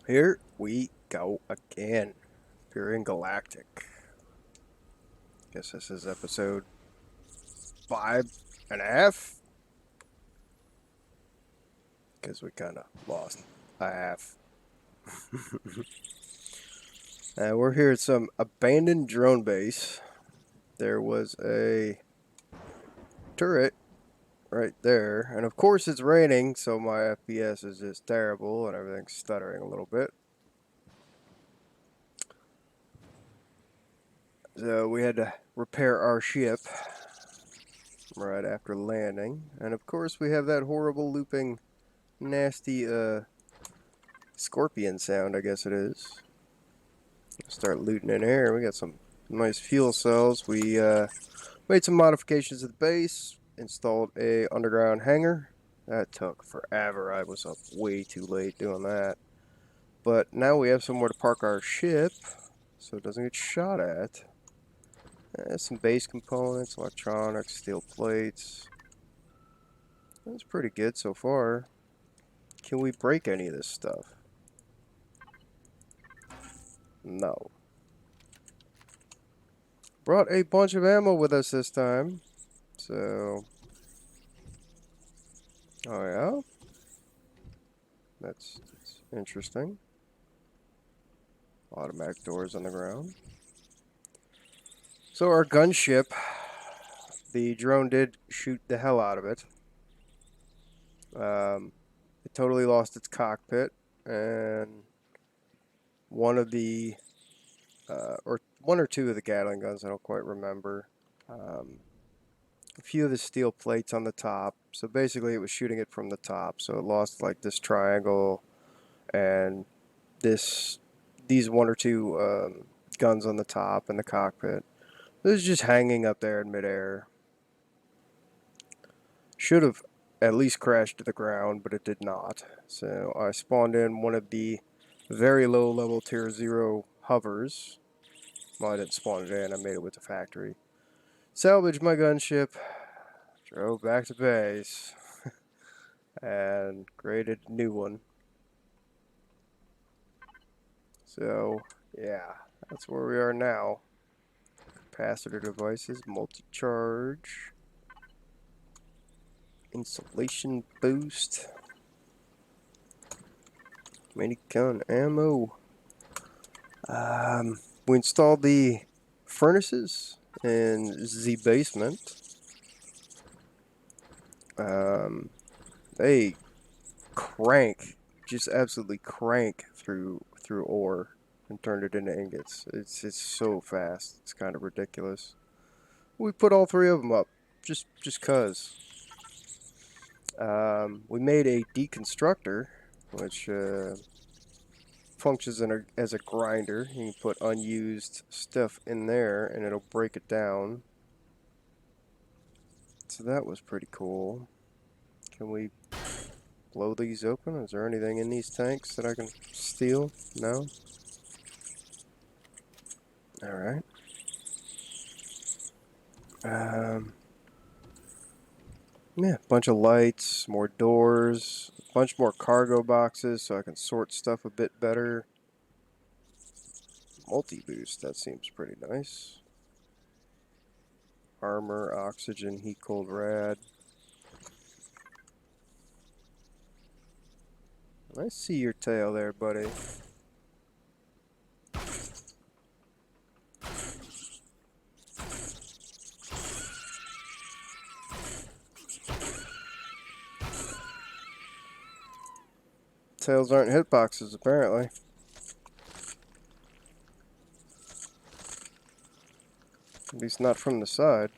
Here we go again. Empyrion Galactic. Guess this is episode 5.5. Because we kind of lost a half. We're here at some abandoned drone base. There was a turret right there. And of course it's raining, so my FPS is just terrible and everything's stuttering a little bit. So we had to repair our ship right after landing. And of course we have that horrible looping, nasty scorpion sound, I guess it is. Start looting in here. We got some nice fuel cells. We made some modifications to the base, installed a underground hangar. That took forever. I was up way too late doing that. But now we have somewhere to park our ship so it doesn't get shot at. Some base components, electronics, steel plates. That's pretty good so far. Can we break any of this stuff? No. Brought a bunch of ammo with us this time. So, oh yeah, that's interesting. Automatic doors on the ground. So our gunship, the drone did shoot the hell out of it. It totally lost its cockpit, and one of the, or one or two of the Gatling guns, I don't quite remember. A few of the steel plates on the top. So basically, it was shooting it from the top. So it lost like this triangle and these one or two guns on the top and the cockpit. It was just hanging up there in midair. Should have at least crashed to the ground, but it did not. So I spawned in one of the very low level tier 0 hovers. Well, I didn't spawn it in, I made it with the factory. Salvaged my gunship, drove back to base, and created a new one. So, yeah, that's where we are now. Capacitor devices, multi-charge, insulation boost, minigun ammo. We installed the furnaces in the basement. They crank, just absolutely crank through ore and turn it into ingots. It's so fast. It's kind of ridiculous. We put all three of them up, just cause. We made a deconstructor, which functions as a grinder. You can put unused stuff in there, and it'll break it down. So that was pretty cool. Can we blow these open? Is there anything in these tanks that I can steal? No? Alright. Yeah, bunch of lights, more doors, a bunch more cargo boxes so I can sort stuff a bit better. Multi-boost, that seems pretty nice. Armor, oxygen, heat, cold, rad. I see your tail there, buddy. Tails aren't hitboxes, apparently. At least not from the side.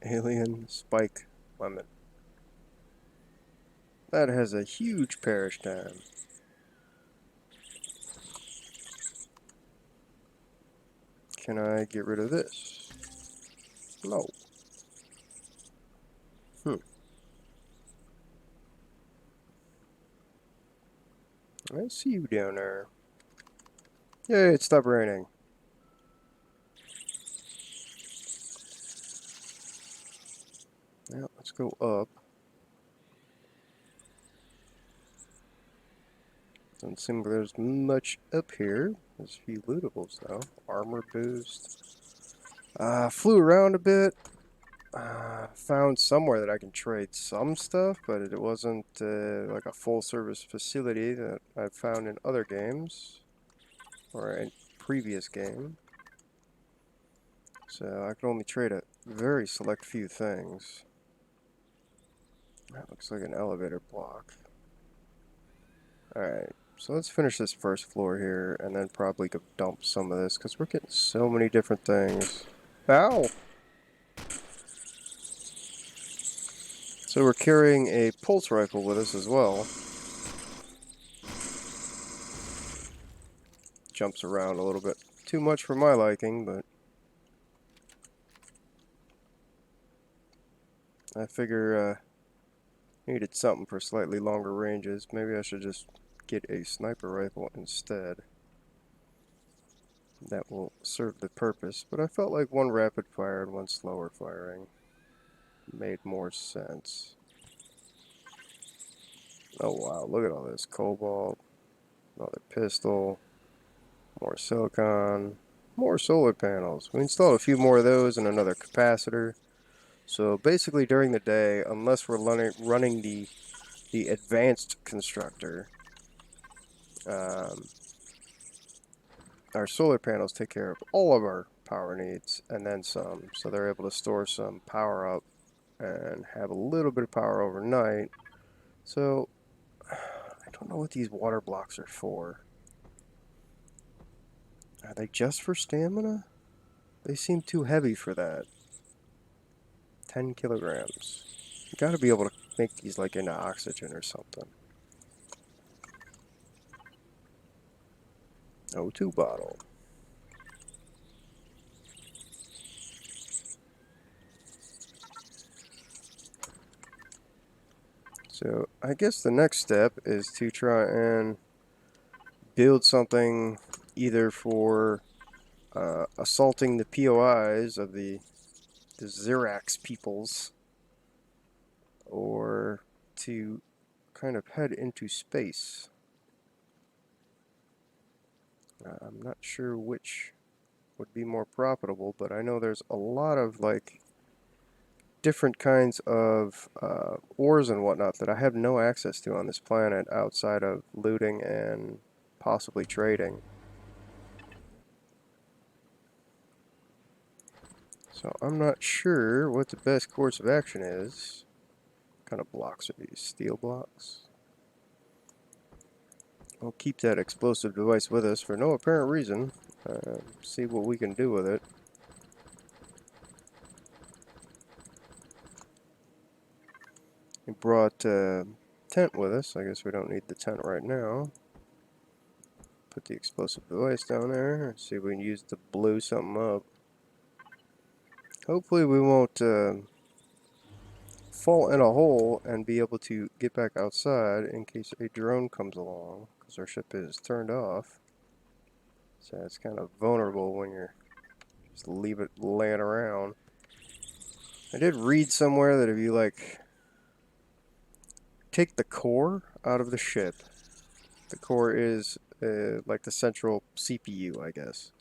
Alien spike lemon. That has a huge perish time. Can I get rid of this? No. I see you down there. Yay, it stopped raining. Now let's go up. Doesn't seem like there's much up here. There's a few lootables though. Armor boost. Flew around a bit. Found somewhere that I can trade some stuff, but it wasn't like a full service facility that I've found in other games or in previous game. So I can only trade a very select few things. That looks like an elevator block. Alright, so let's finish this first floor here and then probably go dump some of this because we're getting so many different things. Ow! So we're carrying a pulse rifle with us as well. Jumps around a little bit. Too much for my liking, but I figure needed something for slightly longer ranges. Maybe I should just get a sniper rifle instead. That will serve the purpose, but I felt like one rapid fire and one slower firing made more sense. Oh wow, look at all this cobalt, another pistol, more silicon, more solar panels. We installed a few more of those and another capacitor. So basically during the day, unless we're running the advanced constructor, our solar panels take care of all of our power needs and then some. So they're able to store some power up and have a little bit of power overnight. So I don't know what these water blocks are for. Are they just for stamina? They seem too heavy for that. 10 kilograms. You gotta be able to make these like into oxygen or something. O2 bottle. So I guess the next step is to try and build something either for assaulting the POIs of the Xerax peoples, or to kind of head into space. I'm not sure which would be more profitable, but I know there's a lot of like different kinds of ores and whatnot that I have no access to on this planet outside of looting and possibly trading. So I'm not sure what the best course of action is. What kind of blocks are these? Steel blocks? We'll keep that explosive device with us for no apparent reason. See what we can do with it. We brought tent with us. I guess we don't need the tent right now. Put the explosive device down there. See if we can use it to blow something up. Hopefully we won't fall in a hole and be able to get back outside in case a drone comes along, because our ship is turned off. So it's kind of vulnerable when you're just leave it laying around. I did read somewhere that if you like take the core out of the ship, the core is like the central CPU, I guess.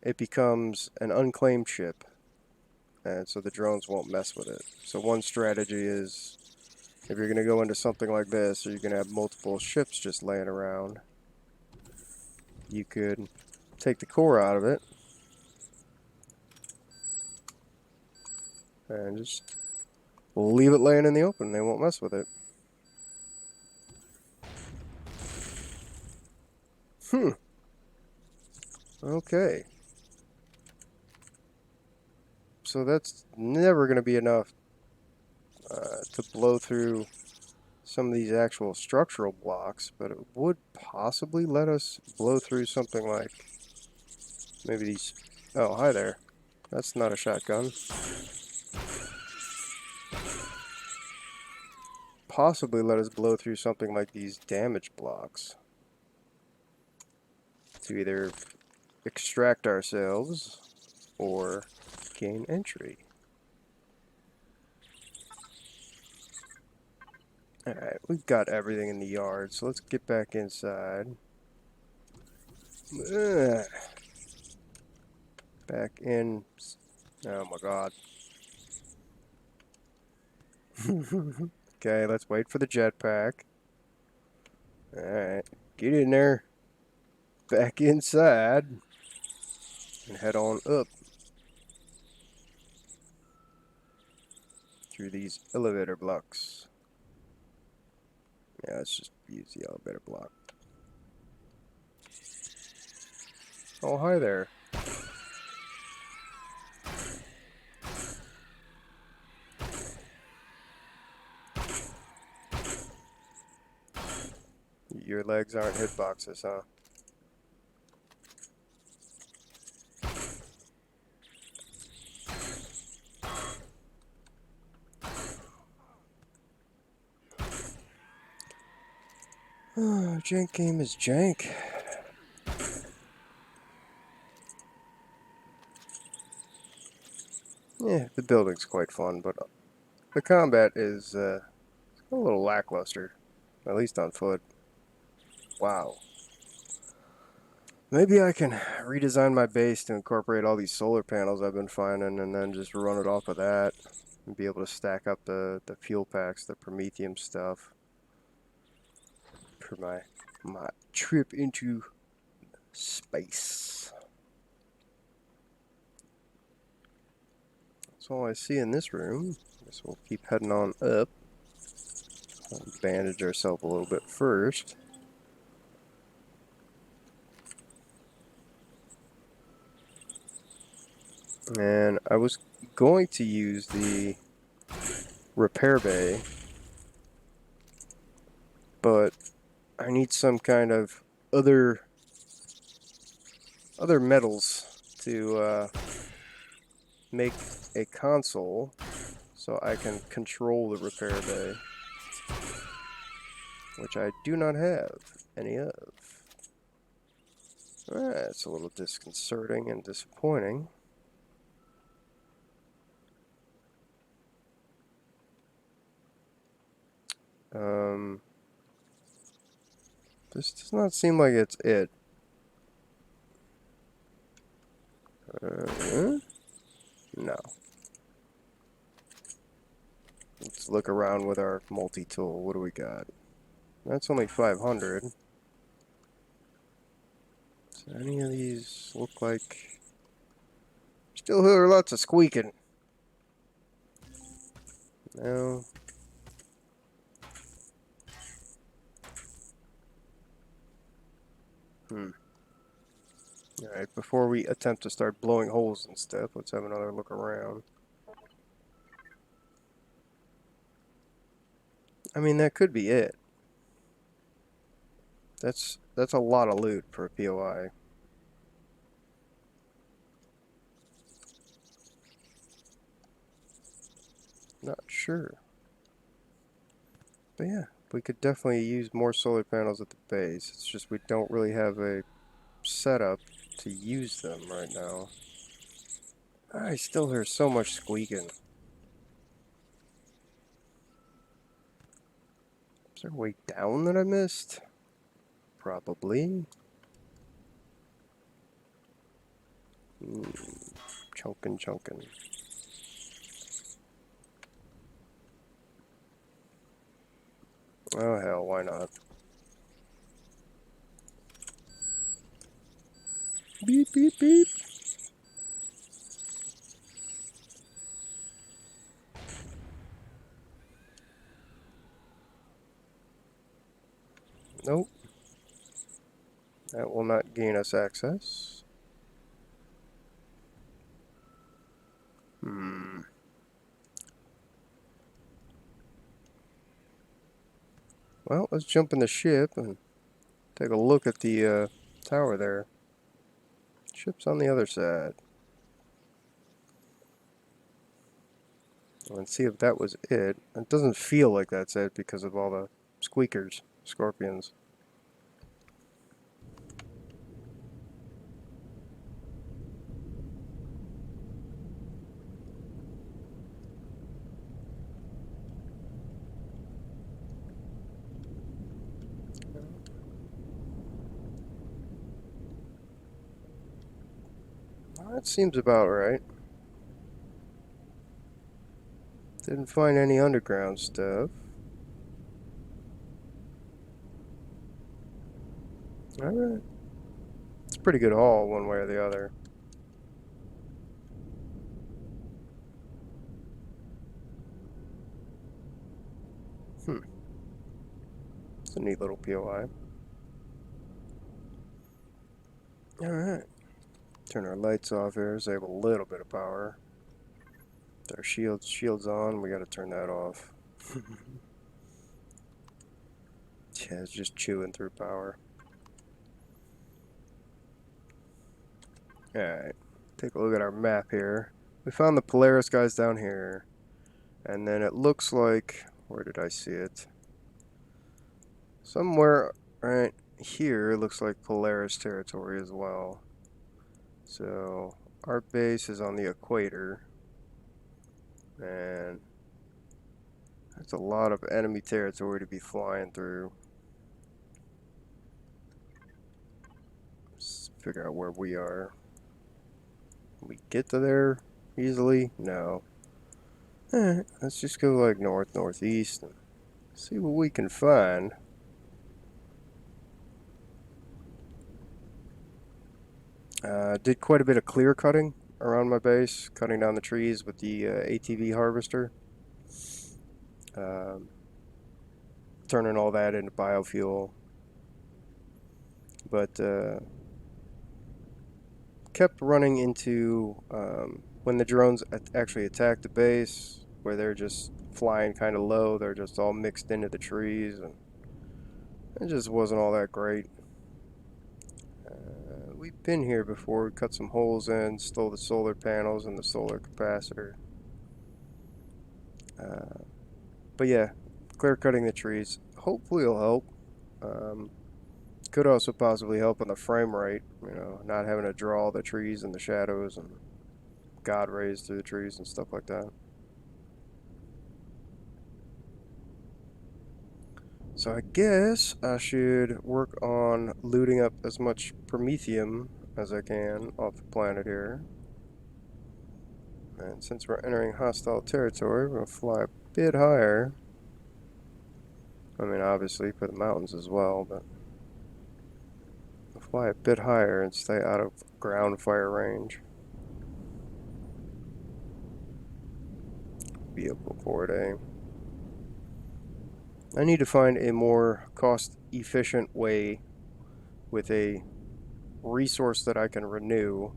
It becomes an unclaimed ship, and so the drones won't mess with it. So one strategy is, if you're going to go into something like this, or you're going to have multiple ships just laying around, you could take the core out of it and just leave it laying in the open. They won't mess with it. Okay. So that's never going to be enough to blow through some of these actual structural blocks, but it would possibly let us blow through something like maybe these. Oh, hi there. That's not a shotgun. Possibly let us blow through something like these damage blocks to either extract ourselves or gain entry. Alright, we've got everything in the yard, so let's get back inside. Ugh. Back in. Oh my god. Okay, let's wait for the jetpack. Alright, get in there. Back inside. And head on up. Through these elevator blocks. Yeah, let's just use the elevator block. Oh, hi there. Your legs aren't hitboxes, huh? Oh, jank game is jank. Yeah, the building's quite fun, but the combat is a little lackluster. At least on foot. Wow. Maybe I can redesign my base to incorporate all these solar panels I've been finding and then just run it off of that. And be able to stack up the fuel packs, the Prometheum stuff. For my trip into space. That's all I see in this room. Guess we'll keep heading on up. Bandage ourselves a little bit first. And I was going to use the repair bay, but I need some kind of other metals to make a console so I can control the repair bay, which I do not have any of. That's a little disconcerting and disappointing. This does not seem like it's it. No. Let's look around with our multi-tool. What do we got? That's only 500. Does any of these look like... Still hear lots of squeaking. No. Alright, before we attempt to start blowing holes and stuff, let's have another look around. I mean, that could be it. That's a lot of loot for a POI. Not sure. But yeah, we could definitely use more solar panels at the base. It's just we don't really have a setup to use them right now. I still hear so much squeaking. Is there a way down that I missed? Probably. Chunkin', chunkin'. Oh hell, why not? Beep, beep, beep. Nope. That will not gain us access. Well, let's jump in the ship and take a look at the tower there. Ship's on the other side. And see if that was it. It doesn't feel like that's it because of all the squeakers, scorpions. That seems about right. Didn't find any underground stuff. Alright. It's a pretty good haul one way or the other. It's a neat little POI. Alright. Turn our lights off here, save a little bit of power. Our shields on, we gotta turn that off. Yeah, it's just chewing through power. Alright, take a look at our map here. We found the Polaris guys down here. And then it looks like, where did I see it? Somewhere right here looks like Polaris territory as well. So our base is on the equator. And that's a lot of enemy territory to be flying through. Let's figure out where we are. Can we get to there easily? No. Let's just go like north, northeast and see what we can find. Did quite a bit of clear cutting around my base, cutting down the trees with the ATV harvester. Turning all that into biofuel. But kept running into, when the drones actually attack the base, where they're just flying kind of low, they're just all mixed into the trees, and it just wasn't all that great. We've been here before, we cut some holes in, stole the solar panels and the solar capacitor. But yeah, clear cutting the trees hopefully will help. Could also possibly help on the frame rate, you know, not having to draw all the trees and the shadows and God rays through the trees and stuff like that. So I guess I should work on looting up as much promethium as I can off the planet here. And since we're entering hostile territory, we're going to fly a bit higher. I mean, obviously for the mountains as well, but we'll fly a bit higher and stay out of ground fire range. Vehicle port, eh? I need to find a more cost-efficient way with a resource that I can renew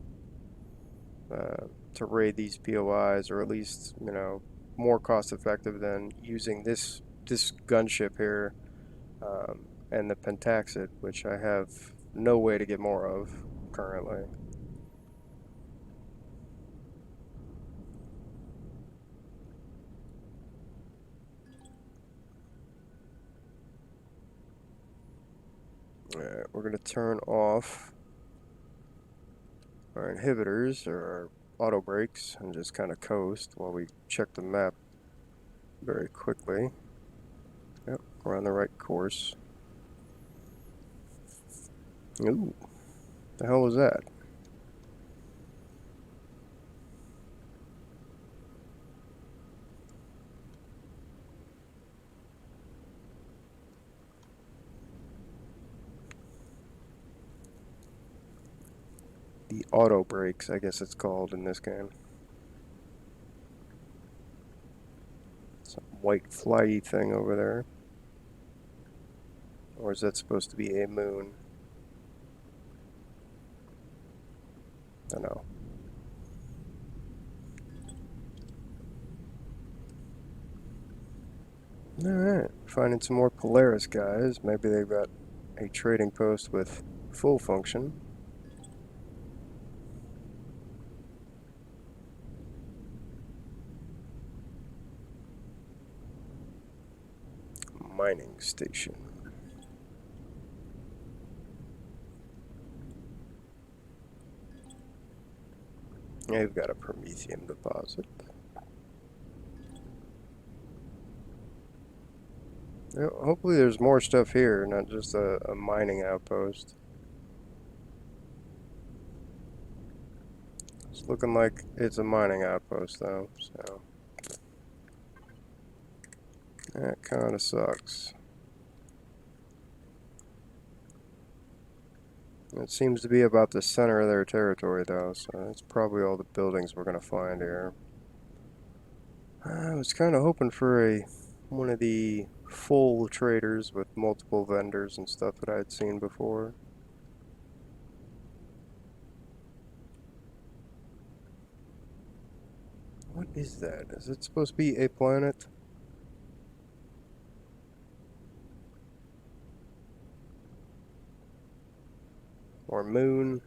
to raid these POIs, or at least, you know, more cost-effective than using this gunship here and the Pentaxid, which I have no way to get more of currently. Alright, we're going to turn off our inhibitors, or our auto brakes, and just kind of coast while we check the map very quickly. Yep, we're on the right course. Ooh, the hell was that? The auto brakes, I guess it's called in this game. Some white flighty thing over there. Or is that supposed to be a moon? I don't know. Alright, finding some more Polaris guys. Maybe they've got a trading post with full function. Mining station. Yeah, we've got a promethium deposit. Yeah, hopefully there's more stuff here, not just a mining outpost. It's looking like it's a mining outpost though, so that kind of sucks. It seems to be about the center of their territory though, so that's probably all the buildings we're going to find here. I was kind of hoping for one of the full traders with multiple vendors and stuff that I had seen before. What is that? Is it supposed to be a planet? Or moon?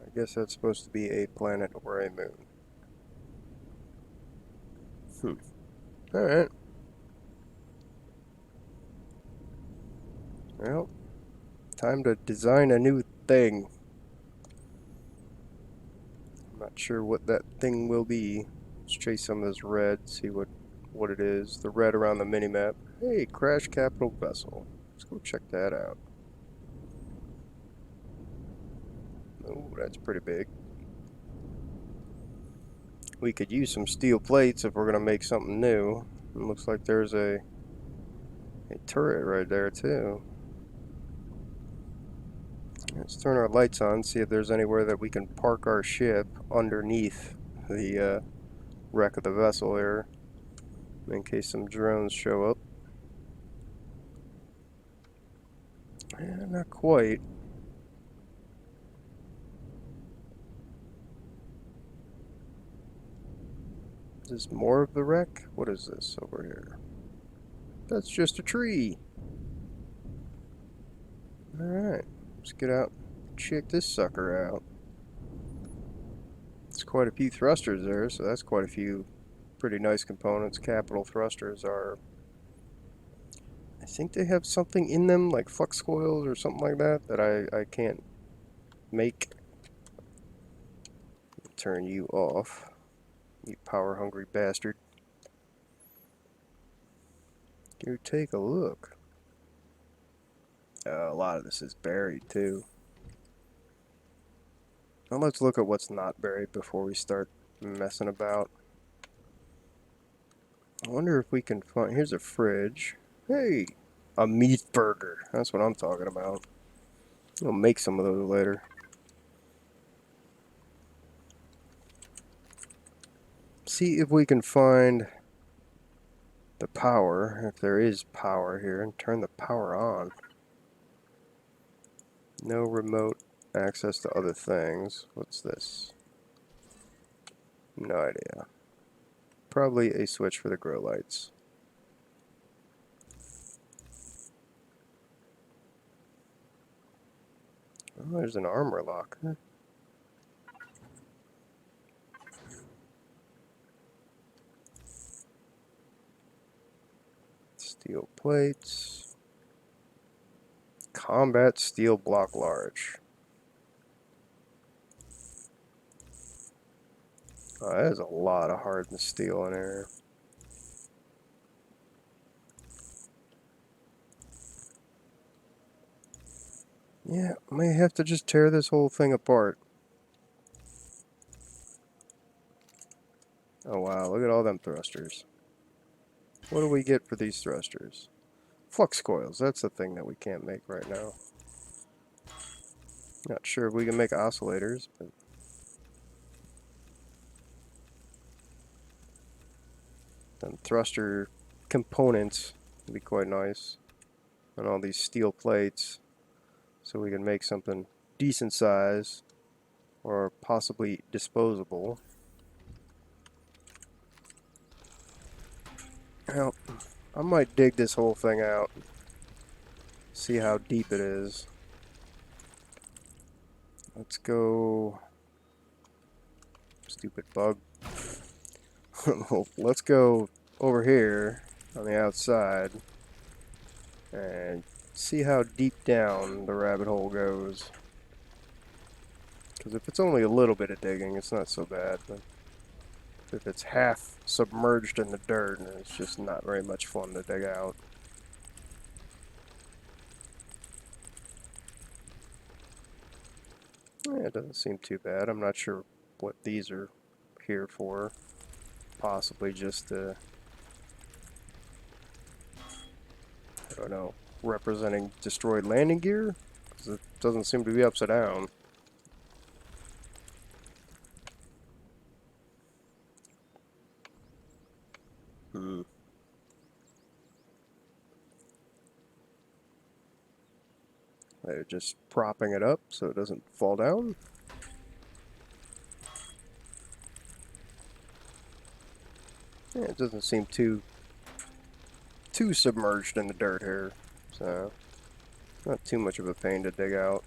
I guess that's supposed to be a planet or a moon. Alright. Well, time to design a new thing. I'm not sure what that thing will be. Let's chase some of this red, see what it is. The red around the minimap. Hey, crash capital vessel. Let's go check that out. Oh, that's pretty big. We could use some steel plates if we're going to make something new. It looks like there's a turret right there too. Let's turn our lights on, see if there's anywhere that we can park our ship underneath the wreck of the vessel here, in case some drones show up. Not quite. Is this more of the wreck? What is this over here? That's just a tree. Alright, let's get out, check this sucker out. It's quite a few thrusters there, so that's quite a few pretty nice components. Capital thrusters are, I think they have something in them like flux coils or something like that that I can't make. Turn you off, you power hungry bastard. Go take a look. A lot of this is buried too. Now let's look at what's not buried before we start messing about. I wonder if we can find, here's a fridge. Hey, a meat burger. That's what I'm talking about. We'll make some of those later. See if we can find the power, if there is power here, and turn the power on. No remote access to other things. What's this? No idea. Probably a switch for the grow lights. Oh, there's an armor locker. Steel plates. Combat steel block large. Oh, that is a lot of hardened steel in here. Yeah, may have to just tear this whole thing apart. Oh wow, look at all them thrusters. What do we get for these thrusters? Flux coils, that's the thing that we can't make right now. Not sure if we can make oscillators, but some thruster components would be quite nice. And all these steel plates, so we can make something decent size, or possibly disposable. Now, I might dig this whole thing out, see how deep it is. Let's go... Stupid bug. Let's go over here on the outside and see how deep down the rabbit hole goes. Because if it's only a little bit of digging, it's not so bad. But if it's half submerged in the dirt, it's just not very much fun to dig out. Yeah, it doesn't seem too bad. I'm not sure what these are here for. Possibly just, I don't know, representing destroyed landing gear? Because it doesn't seem to be upside down. Hmm. They're just propping it up so it doesn't fall down. Yeah, it doesn't seem too submerged in the dirt here, so not too much of a pain to dig out.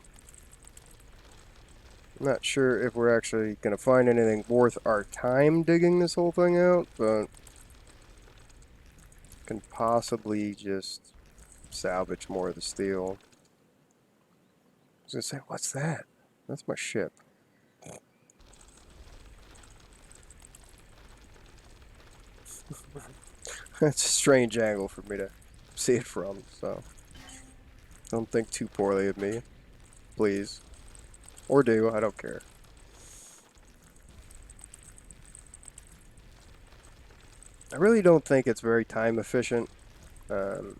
I'm not sure if we're actually going to find anything worth our time digging this whole thing out, but can possibly just salvage more of the steel. I was going to say, what's that? That's my ship. That's a strange angle for me to see it from, so don't think too poorly of me, please. Or do, I don't care. I really don't think it's very time efficient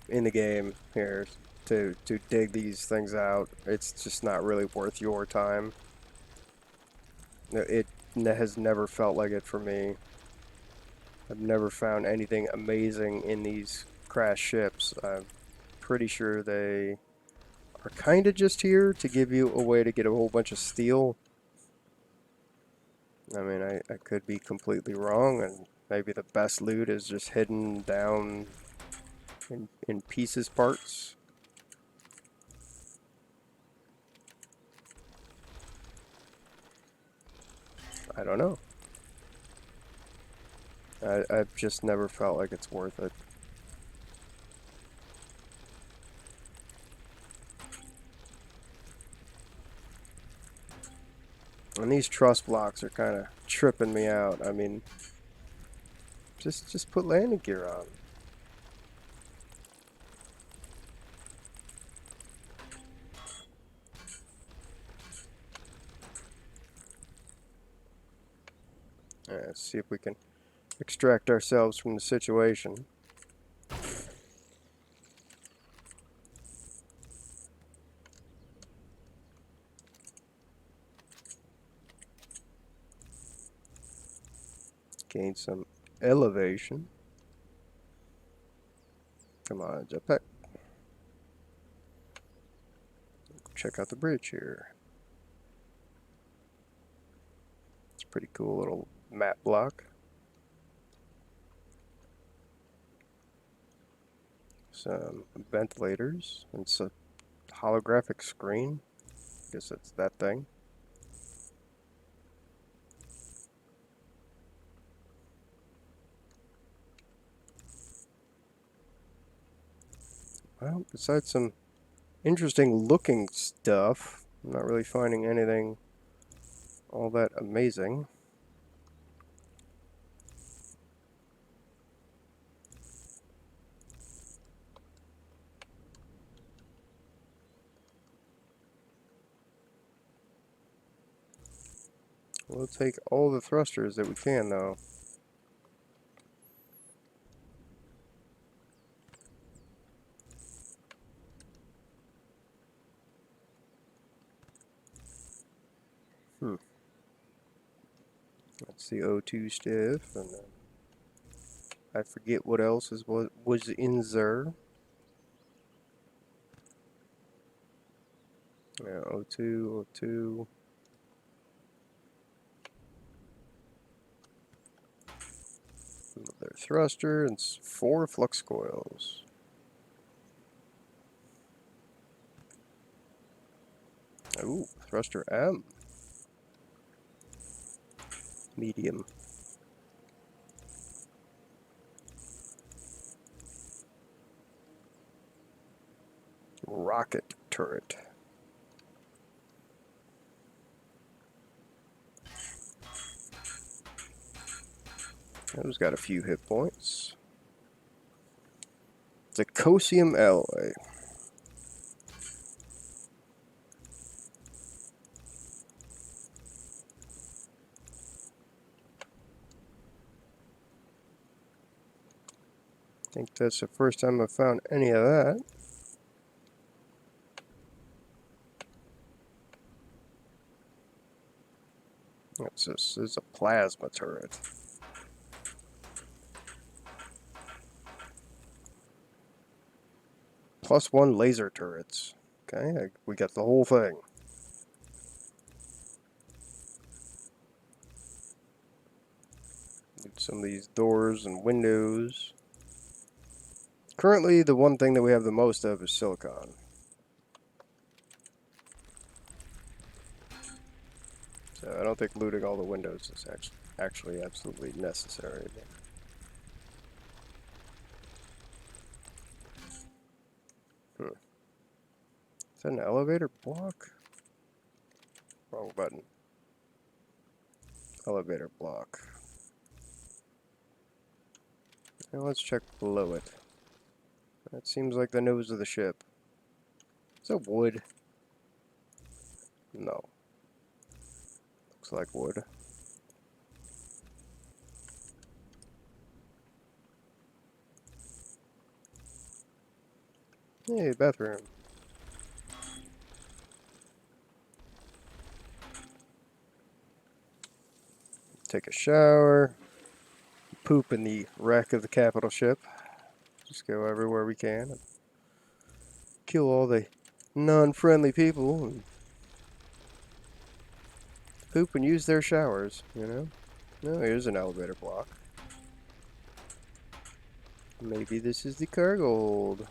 in the game here to dig these things out. It's just not really worth your time. It has never felt like it for me. I've never found anything amazing in these crashed ships. I'm pretty sure they are kind of just here to give you a way to get a whole bunch of steel. I mean, I could be completely wrong, and maybe the best loot is just hidden down in pieces parts. I don't know. I've just never felt like it's worth it. And these truss blocks are kind of tripping me out. I mean, just put landing gear on. Let's see if we can extract ourselves from the situation. Gain some elevation. Come on, jetpack. Check out the bridge here. It's a pretty cool little map block. Some ventilators. It's a holographic screen. Guess it's that thing. Well, besides some interesting looking stuff, I'm not really finding anything all that amazing. We'll take all the thrusters that we can, though. That's the O2 stiff, and I forget what else was in there. Yeah, O2, O2. Another thruster and 4 flux coils. Ooh, thruster M. Medium. Rocket turret. Those got a few hit points. Zirconium alloy. I think that's the first time I've found any of that. What's this? This is a plasma turret. +1 laser turrets. Okay, we got the whole thing. Some of these doors and windows. Currently, the one thing that we have the most of is silicon. So I don't think looting all the windows is actually absolutely necessary. Hmm. Is that an elevator block? Wrong button. Elevator block. Now let's check below it. That seems like the nose of the ship. Is that wood? No. Looks like wood. Hey, bathroom. Take a shower. Poop in the wreck of the capital ship. Just go everywhere we can. And kill all the non-friendly people. And poop and use their showers, you know? No, here's an elevator block. Maybe this is the cargo hold.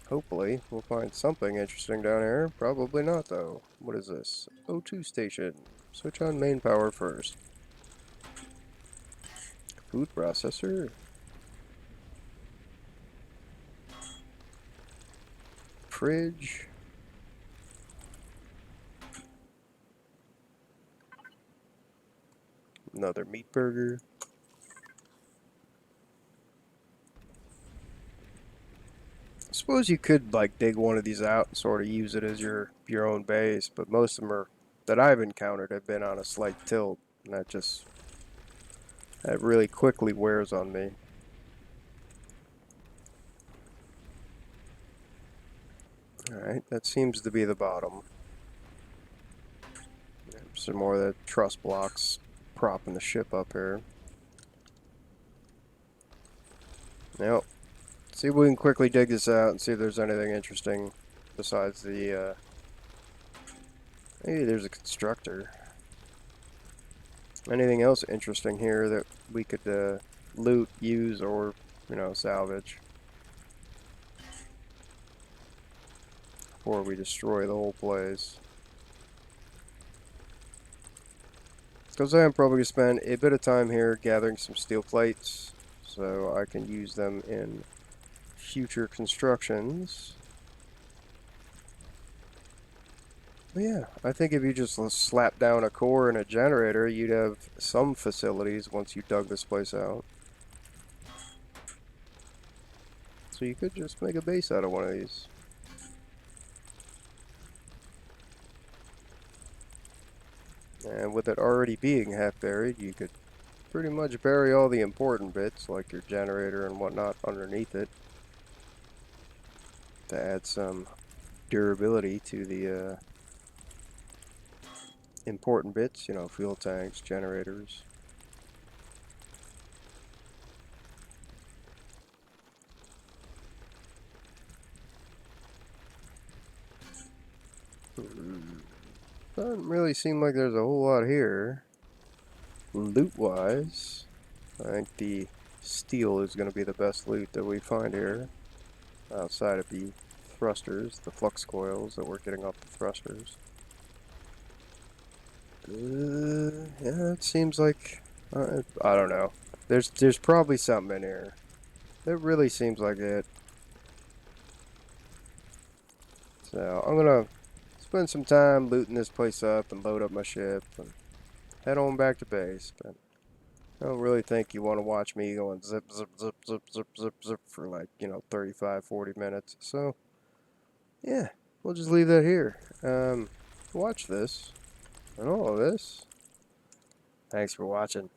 Hopefully, we'll find something interesting down here. Probably not, though. What is this? O2 station. Switch on main power first. Food processor. Fridge. Another meat burger. I suppose you could like dig one of these out and sort of use it as your own base, but most of them are that I've encountered have been on a slight tilt, and that really quickly wears on me. Alright, that seems to be the bottom. Some more of the truss blocks propping the ship up here. Yep. See if we can quickly dig this out and see if there's anything interesting besides the, maybe there's a constructor. Anything else interesting here that we could, loot, use, or, you know, salvage before we destroy the whole place. Because I am probably going to spend a bit of time here gathering some steel plates so I can use them in future constructions. But yeah, I think if you just slap down a core and a generator, you'd have some facilities once you dug this place out. So you could just make a base out of one of these. And with it already being half buried, you could pretty much bury all the important bits, like your generator and whatnot, underneath it to add some durability to the important bits, you know, fuel tanks, generators. Doesn't really seem like there's a whole lot here. Loot-wise, I think the steel is going to be the best loot that we find here. Outside of the thrusters, the flux coils that we're getting off the thrusters. Yeah, it seems like... I don't know. There's probably something in here. It really seems like it. So, I'm going to spend some time looting this place up and load up my ship and head on back to base. But I don't really think you want to watch me going zip, zip, zip, zip, zip, zip, zip for like, you know, 35, 40 minutes. So, yeah, we'll just leave that here. Watch this and all of this. Thanks for watching.